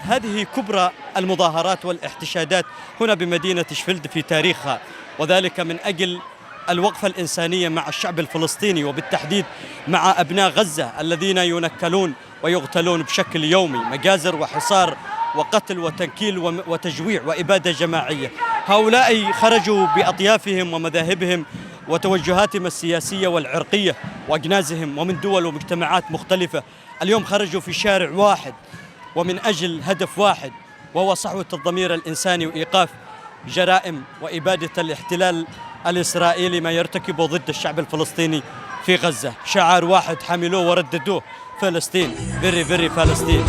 هذه كبرى المظاهرات والاحتشادات هنا بمدينة شيفليد في تاريخها، وذلك من أجل الوقفة الإنسانية مع الشعب الفلسطيني، وبالتحديد مع أبناء غزة الذين ينكلون ويغتالون بشكل يومي، مجازر وحصار وقتل وتنكيل وتجويع وإبادة جماعية. هؤلاء خرجوا بأطيافهم ومذاهبهم وتوجهاتهم السياسية والعرقية وأجناسهم ومن دول ومجتمعات مختلفة. اليوم خرجوا في شارع واحد ومن أجل هدف واحد، وهو صحوة الضمير الإنساني وإيقاف جرائم وإبادة الاحتلال الإسرائيلي ما يرتكبه ضد الشعب الفلسطيني في غزة. شعار واحد حملوه ورددوه: فلسطين، فيري فيري فلسطين.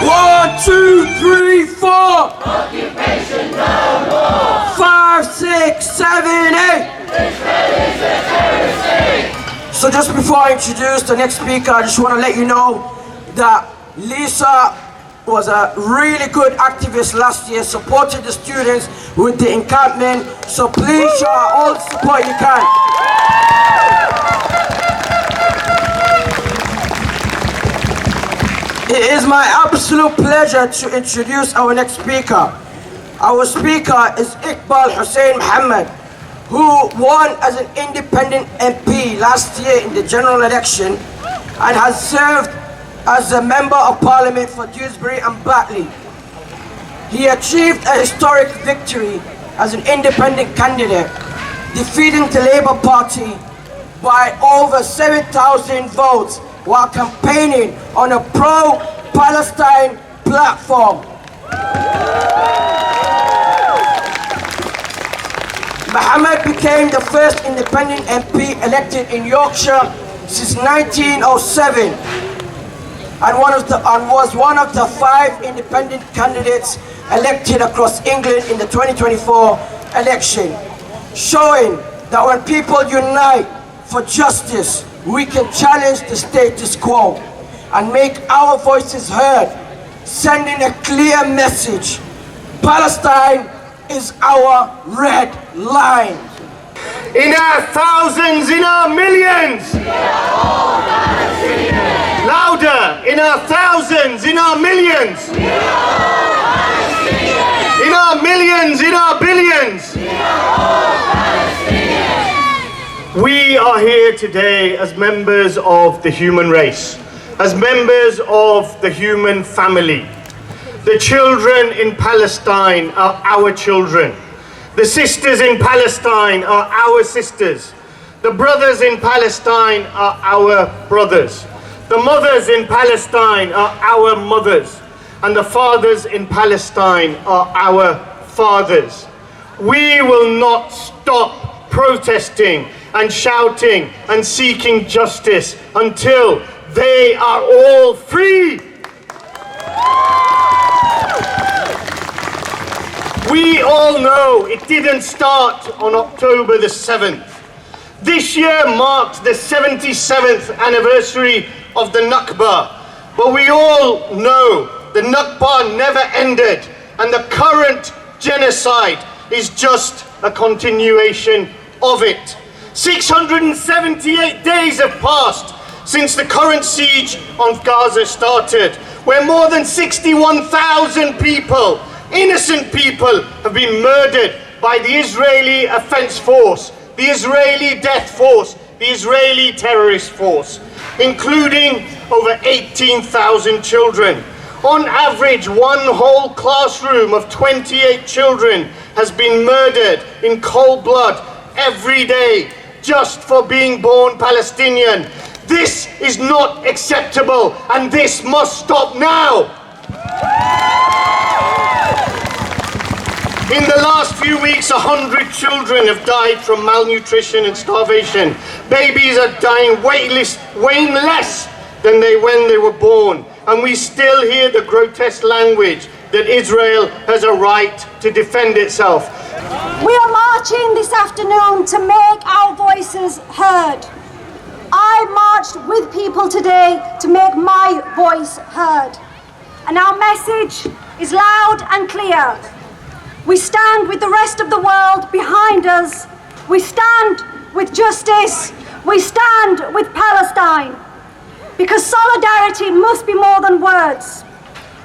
One, two, three, four. Occupation, no more. 5, 6, 7, 8. Israel is a terrorist state. So just before I introduce the next speaker, I just want to let you know that Lisa was a really good activist last year, supported the students with the encampment. So please show her all the support you can. It is my absolute pleasure to introduce our next speaker. Our speaker is Iqbal Hussein Muhammad, who won as an independent MP last year in the general election and has served as a member of parliament for Dewsbury and Batley. He achieved a historic victory as an independent candidate, defeating the Labour Party by over 7,000 votes while campaigning on a pro-Palestine platform. Mohammed became the first independent MP elected in Yorkshire since 1907 and was one of the 5 independent candidates elected across England in the 2024 election, showing that when people unite for justice, we can challenge the status quo and make our voices heard, sending a clear message: Palestine is our red line. In our thousands, in our millions. We are all Palestinians. Louder, in our thousands, in our millions. We are all Palestinians. In our millions, in our billions. We are all Palestinians. We are here today as members of the human race, as members of the human family. The children in Palestine are our children. The sisters in Palestine are our sisters. The brothers in Palestine are our brothers. The mothers in Palestine are our mothers. And the fathers in Palestine are our fathers. We will not stop protesting and shouting and seeking justice until they are all free. We all know it didn't start on October the 7th. This year marks the 77th anniversary of the Nakba, but we all know the Nakba never ended, and the current genocide is just a continuation of it. 678 days have passed since the current siege on Gaza started, where more than 61,000 people, innocent people, have been murdered by the Israeli Offense Force, the Israeli Death Force, the Israeli Terrorist Force, including over 18,000 children. On average, one whole classroom of 28 children has been murdered in cold blood every day just for being born Palestinian. This is not acceptable, and this must stop now. In the last few weeks, 100 children have died from malnutrition and starvation. Babies are dying weighing less than when they were born. And we still hear the grotesque language that Israel has a right to defend itself. We are marching this afternoon to make our voices heard. I marched with people today to make my voice heard. And our message is loud and clear. We stand with the rest of the world behind us. We stand with justice. We stand with Palestine. Because solidarity must be more than words.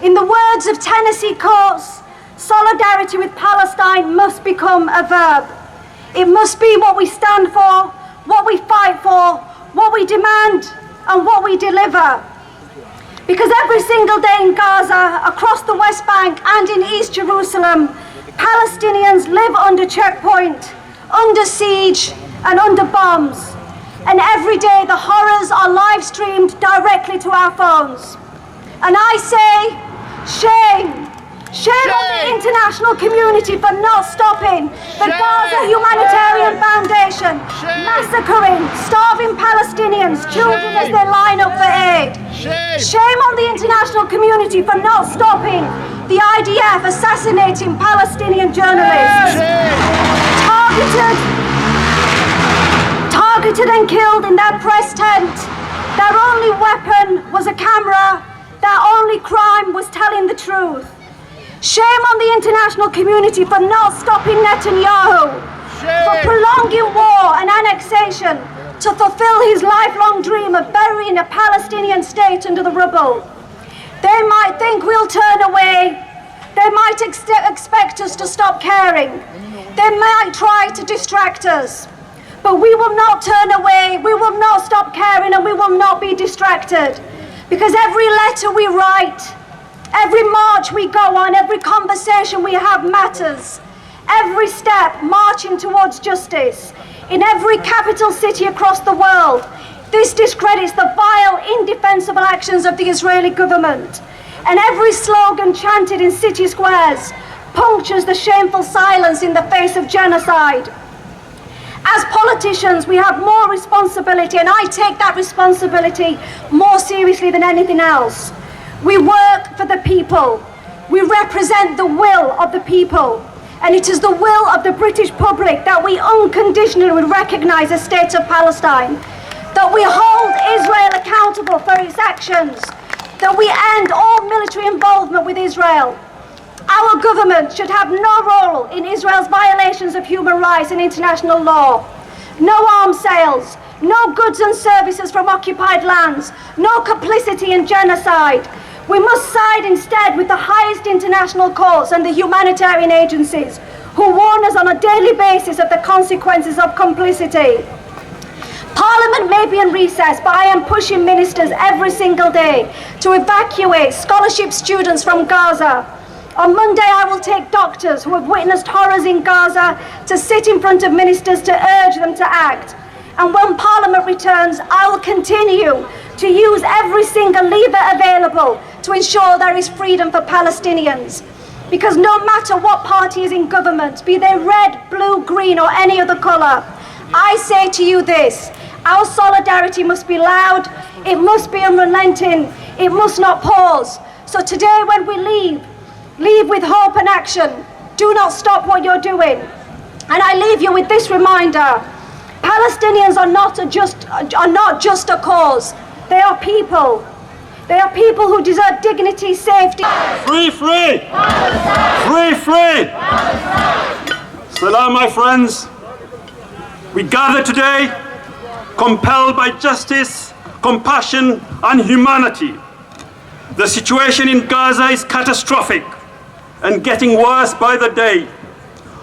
In the words of Tennessee Coates, solidarity with Palestine must become a verb. It must be what we stand for, what we fight for, what we demand, and what we deliver. Because every single day in Gaza, across the West Bank and in East Jerusalem, Palestinians live under checkpoint, under siege, and under bombs. And every day the horrors are live streamed directly to our phones. And I say, shame. Shame on the international community for not stopping the Gaza Humanitarian Foundation massacring starving Palestinians, children as they line up for aid. Shame on the international community for not stopping the IDF assassinating Palestinian journalists. Targeted and killed in their press tent. Their only weapon was a camera. Their only crime was telling the truth. Shame on the international community for not stopping Netanyahu, for prolonging war and annexation to fulfill his lifelong dream of burying a Palestinian state under the rubble. They might think we'll turn away. They might expect us to stop caring. They might try to distract us. But we will not turn away, we will not stop caring, and we will not be distracted. Because every letter we write, every march we go on, every conversation we have matters. Every step marching towards justice. In every capital city across the world, this discredits the vile, indefensible actions of the Israeli government. And every slogan chanted in city squares punctures the shameful silence in the face of genocide. As politicians, we have more responsibility, and I take that responsibility more seriously than anything else. We work for the people. We represent the will of the people. And it is the will of the British public that we unconditionally recognise the state of Palestine, that we hold Israel accountable for its actions, that we end all military involvement with Israel. Our government should have no role in Israel's violations of human rights and international law. No arms sales, no goods and services from occupied lands, no complicity in genocide. We must side instead with the highest international courts and the humanitarian agencies who warn us on a daily basis of the consequences of complicity. Parliament may be in recess, but I am pushing ministers every single day to evacuate scholarship students from Gaza. On Monday, I will take doctors who have witnessed horrors in Gaza to sit in front of ministers to urge them to act. And when Parliament returns, I will continue to use every single lever available to ensure there is freedom for Palestinians. Because no matter what party is in government, be they red, blue, green or any other colour, I say to you this, our solidarity must be loud, it must be unrelenting, it must not pause. So today when we leave with hope and action. Do not stop what you're doing. And I leave you with this reminder. Palestinians are not just a cause. They are people. They are people who deserve dignity, safety. Free, free! Free, free! Salam, my friends. We gather today compelled by justice, compassion, and humanity. The situation in Gaza is catastrophic and getting worse by the day.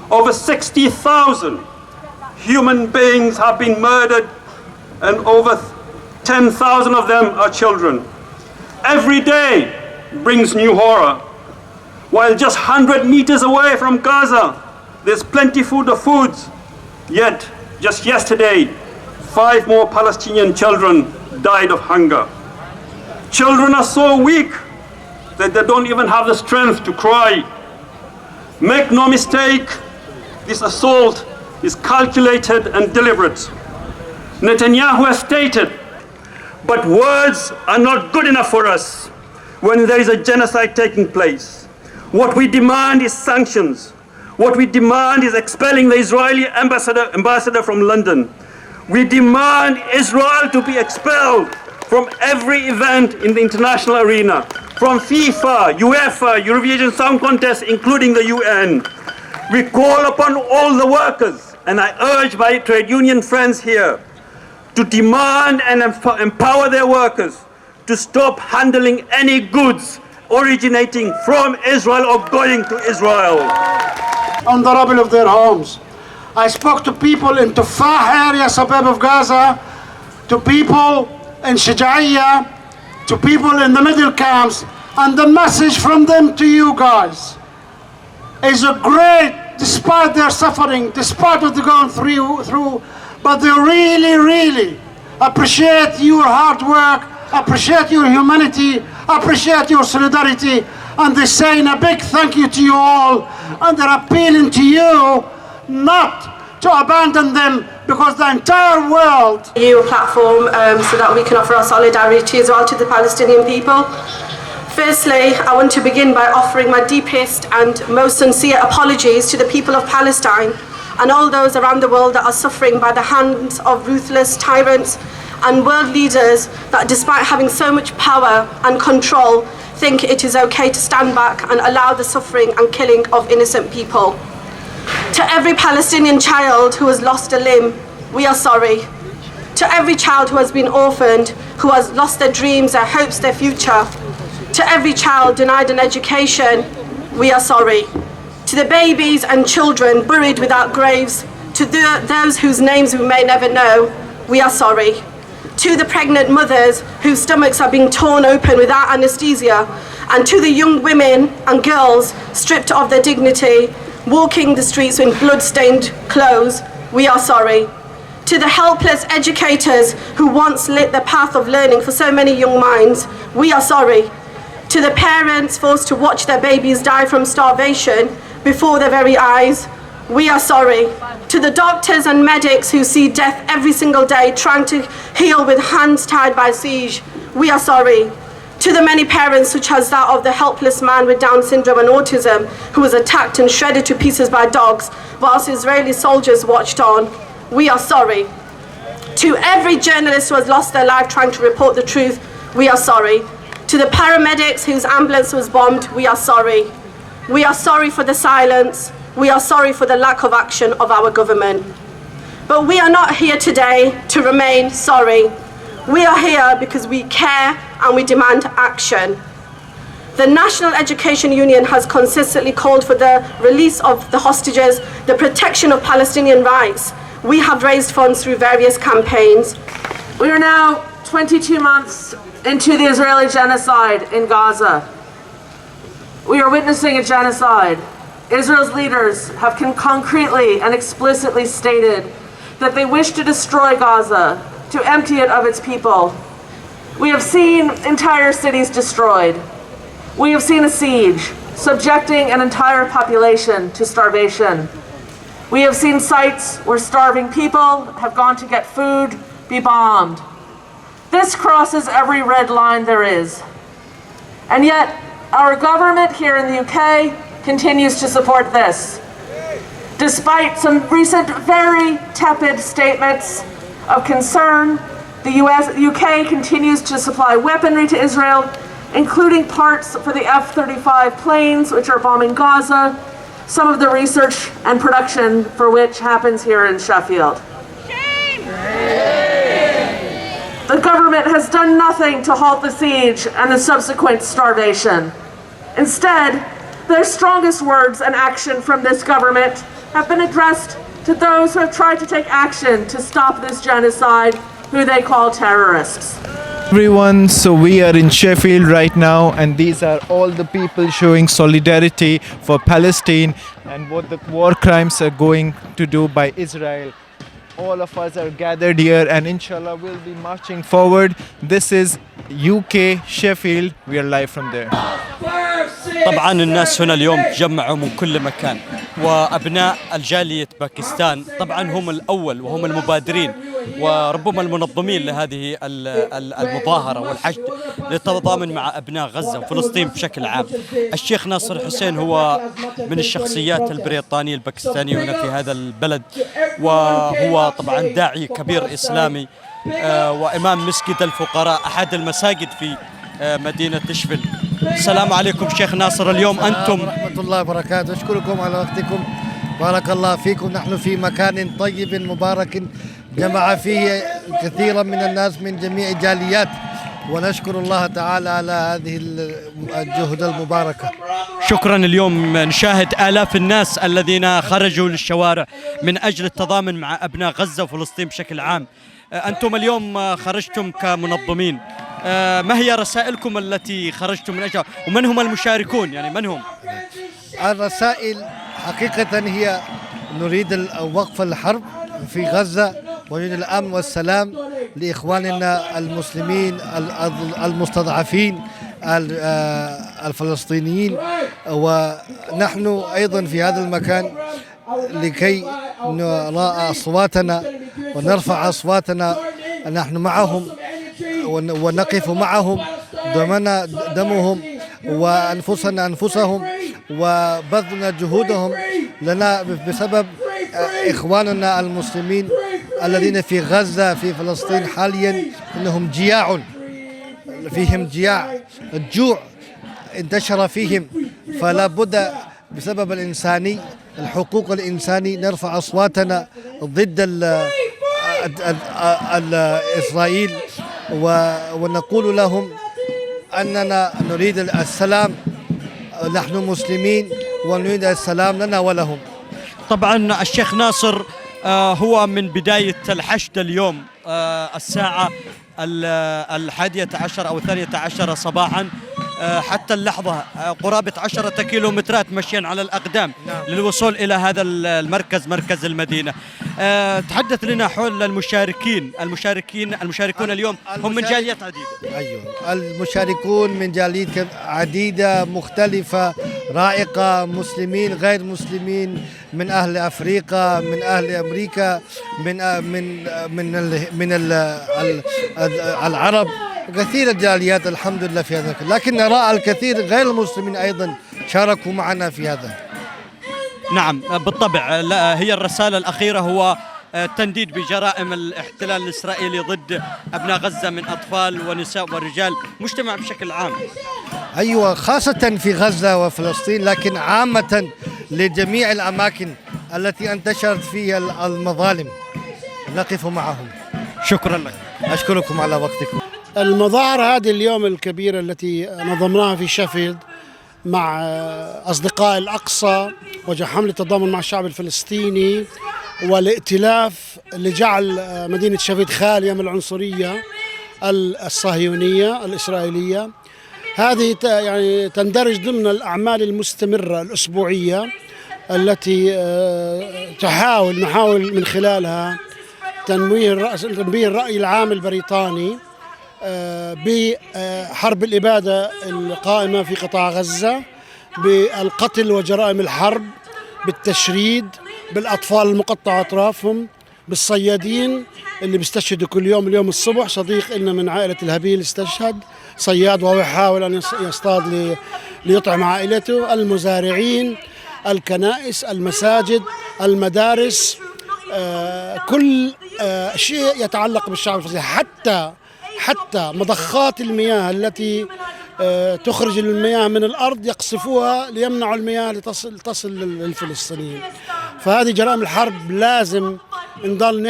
Over 60,000 human beings have been murdered, and over 10,000 of them are children. Every day brings new horror. While just 100 meters away from Gaza, there's plenty of foods. Yet, just yesterday, 5 more Palestinian children died of hunger. Children are so weak that they don't even have the strength to cry. Make no mistake, this assault is calculated and deliberate. Netanyahu has stated, but words are not good enough for us when there is a genocide taking place. What we demand is sanctions. What we demand is expelling the Israeli ambassador from London. We demand Israel to be expelled from every event in the international arena, from FIFA, UEFA, Eurovision Song Contest, including the UN. We call upon all the workers, and I urge my trade union friends here, to demand and empower their workers to stop handling any goods originating from Israel or going to Israel. On the rubble of their homes. I spoke to people in Tufah area, suburb of Gaza, to people in Shaja'iyya, to people in the middle camps, and the message from them to you guys is a great, despite their suffering, despite what they're going through, but they really, really appreciate your hard work, appreciate your humanity, appreciate your solidarity, and they're saying a big thank you to you all, and they're appealing to you not to abandon them, because the entire world... ...a platform so that we can offer our solidarity as well to the Palestinian people. Firstly, I want to begin by offering my deepest and most sincere apologies to the people of Palestine and all those around the world that are suffering by the hands of ruthless tyrants and world leaders that, despite having so much power and control, think it is okay to stand back and allow the suffering and killing of innocent people. To every Palestinian child who has lost a limb, we are sorry. To every child who has been orphaned, who has lost their dreams, their hopes, their future. To every child denied an education, we are sorry. To the babies and children buried without graves, to those whose names we may never know, we are sorry. To the pregnant mothers whose stomachs are being torn open without anesthesia, and to the young women and girls stripped of their dignity, walking the streets in blood-stained clothes, we are sorry. To the helpless educators who once lit the path of learning for so many young minds, we are sorry. To the parents forced to watch their babies die from starvation before their very eyes, we are sorry. To the doctors and medics who see death every single day trying to heal with hands tied by siege, we are sorry. To the many parents, such as that of the helpless man with Down syndrome and autism, who was attacked and shredded to pieces by dogs whilst Israeli soldiers watched on, we are sorry. To every journalist who has lost their life trying to report the truth, we are sorry. To the paramedics whose ambulance was bombed, we are sorry. We are sorry for the silence. We are sorry for the lack of action of our government. But we are not here today to remain sorry. We are here because we care and we demand action. The National Education Union has consistently called for the release of the hostages, the protection of Palestinian rights. We have raised funds through various campaigns. We are now 22 months into the Israeli genocide in Gaza. We are witnessing a genocide. Israel's leaders have concretely and explicitly stated that they wish to destroy Gaza, to empty it of its people. We have seen entire cities destroyed. We have seen a siege, subjecting an entire population to starvation. We have seen sites where starving people have gone to get food be bombed. This crosses every red line there is. And yet, our government here in the UK continues to support this. Despite some recent very tepid statements of concern, the UK continues to supply weaponry to Israel, including parts for the F-35 planes which are bombing Gaza, some of the research and production for which happens here in Sheffield. The government has done nothing to halt the siege and the subsequent starvation. Instead, their strongest words and action from this government have been addressed to those who have tried to take action to stop this genocide, who they call terrorists. Everyone, so we are in Sheffield right now, and these are all the people showing solidarity for Palestine and what the war crimes are going to do by Israel. All of us are gathered here, and inshallah we'll be marching forward. This is UK Sheffield. We are live from there. طبعا الناس هنا اليوم تجمعوا من كل مكان، وأبناء الجالية باكستان طبعا هم الأول وهم المبادرين وربما المنظمين لهذه المظاهرة والحشد للتضامن مع أبناء غزة وفلسطين بشكل عام. الشيخ ناصر حسين هو من الشخصيات البريطانية الباكستانية هنا في هذا البلد، وهو طبعا داعي كبير إسلامي وإمام مسجد الفقراء، أحد المساجد في مدينة شيفليد. السلام عليكم شيخ ناصر. اليوم أنتم ورحمة الله وبركاته، أشكركم على وقتكم، بارك الله فيكم. نحن في مكان طيب مبارك جمع فيه كثيرا من الناس من جميع الجاليات، ونشكر الله تعالى على هذه الجهود المباركة. شكرا. اليوم نشاهد آلاف الناس الذين خرجوا للشوارع من أجل التضامن مع أبناء غزة وفلسطين بشكل عام. أنتم اليوم خرجتم كمنظمين، ما هي رسائلكم التي خرجتم من أجلها، ومن هم المشاركون؟ يعني من هم؟ الرسائل حقيقة هي نريد وقف الحرب في غزة، ونريد الأمن والسلام لإخواننا المسلمين المستضعفين الفلسطينيين. ونحن أيضا في هذا المكان لكي نرى أصواتنا ونرفع أصواتنا، نحن معهم ونقف معهم ضمن دمهم وأنفسنا أنفسهم وبذلنا جهودهم لنا بسبب إخواننا المسلمين الذين في غزة في فلسطين حاليا. إنهم جياع، فيهم جياع، الجوع انتشر فيهم، فلا بد بسبب الإنساني الحقوق الإنساني نرفع أصواتنا ضد إسرائيل، ونقول لهم أننا نريد السلام، نحن مسلمين ونريد السلام لنا ولهم. طبعا الشيخ ناصر هو من بداية الحشد اليوم الساعة 11 أو 12 صباحا حتى اللحظة قرابة 10 كيلومترات مشيا على الأقدام للوصول إلى هذا المركز، مركز المدينة. تحدث لنا حول المشاركون اليوم. هم من جاليات عديدة. أيوة، المشاركون من جاليات عديدة مختلفة رائقة، مسلمين غير مسلمين، من أهل أفريقيا، من أهل أمريكا، من العرب، كثير الجاليات الحمد لله في هذا. لكن نرى الكثير غير المسلمين أيضا شاركوا معنا في هذا. نعم بالطبع. هي الرسالة الأخيرة هو التنديد بجرائم الاحتلال الإسرائيلي ضد أبناء غزة من أطفال ونساء ورجال، مجتمع بشكل عام. أيوة، خاصة في غزة وفلسطين، لكن عامة لجميع الأماكن التي انتشرت فيها المظالم نقف معهم. شكرا لك. أشكركم على وقتكم. المظاهرة هذه اليوم الكبيرة التي نظمناها في شيفليد مع أصدقاء الأقصى وحملة التضامن مع الشعب الفلسطيني والائتلاف لجعل مدينة شيفليد خالية من العنصرية الصهيونية الإسرائيلية. هذه يعني تندرج ضمن الأعمال المستمرة الأسبوعية التي نحاول من خلالها تنويه الرأي العام البريطاني بحرب الإبادة القائمة في قطاع غزة، بالقتل وجرائم الحرب، بالتشريد، بالأطفال المقطع أطرافهم، بالصيادين اللي بيستشهدوا كل يوم. اليوم الصبح صديق لنا من عائلة الهبيل استشهد صياد وهو يحاول أن يصطاد ليطعم عائلته. المزارعين، الكنائس، المساجد، المدارس، كل شيء يتعلق بالشعب الفلسطيني، حتى مضخات المياه التي تخرج المياه من الأرض يقصفوها ليمنعوا المياه تصل للفلسطينيين. فهذه جرائم الحرب لازم نضل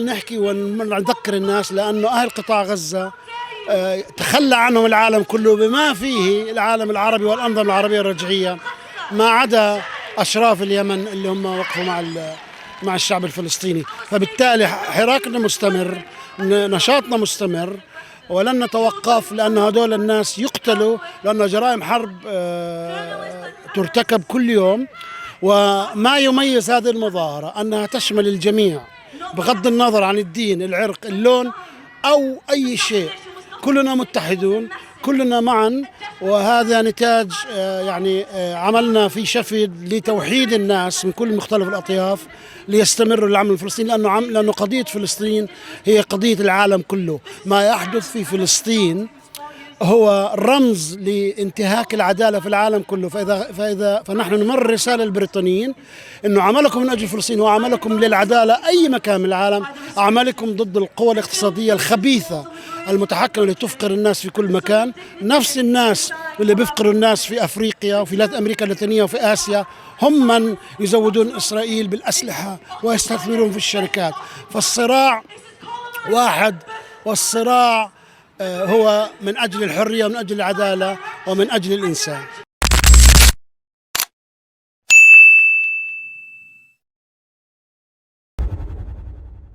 نحكي ونذكر الناس، لأنه أهل قطاع غزة تخلى عنهم العالم كله بما فيه العالم العربي والأنظمة العربية الرجعية، ما عدا أشراف اليمن اللي هم وقفوا مع الشعب الفلسطيني. فبالتالي حراكنا مستمر، نشاطنا مستمر، ولن نتوقف، لأن هذول الناس يقتلوا، لأن جرائم حرب ترتكب كل يوم. وما يميز هذه المظاهرة أنها تشمل الجميع بغض النظر عن الدين، العرق، اللون أو أي شيء. كلنا متحدون كلنا معا، وهذا نتاج يعني عملنا في شيفليد لتوحيد الناس من كل مختلف الأطياف ليستمروا العمل الفلسطيني، لأنه قضية فلسطين هي قضية العالم كله. ما يحدث في فلسطين هو رمز لانتهاك العدالة في العالم كله. فنحن نمر رسالة للبريطانيين أنه عملكم من أجل فلسطين هو عملكم للعدالة أي مكان من العالم، أعمالكم ضد القوى الاقتصادية الخبيثة المتحكمة اللي تفقر الناس في كل مكان. نفس الناس اللي بيفقروا الناس في أفريقيا وفي أمريكا اللاتينية وفي آسيا هم من يزودون إسرائيل بالأسلحة ويستثمرون في الشركات. فالصراع واحد، والصراع هو من أجل الحرية ومن أجل العدالة ومن أجل الإنسان.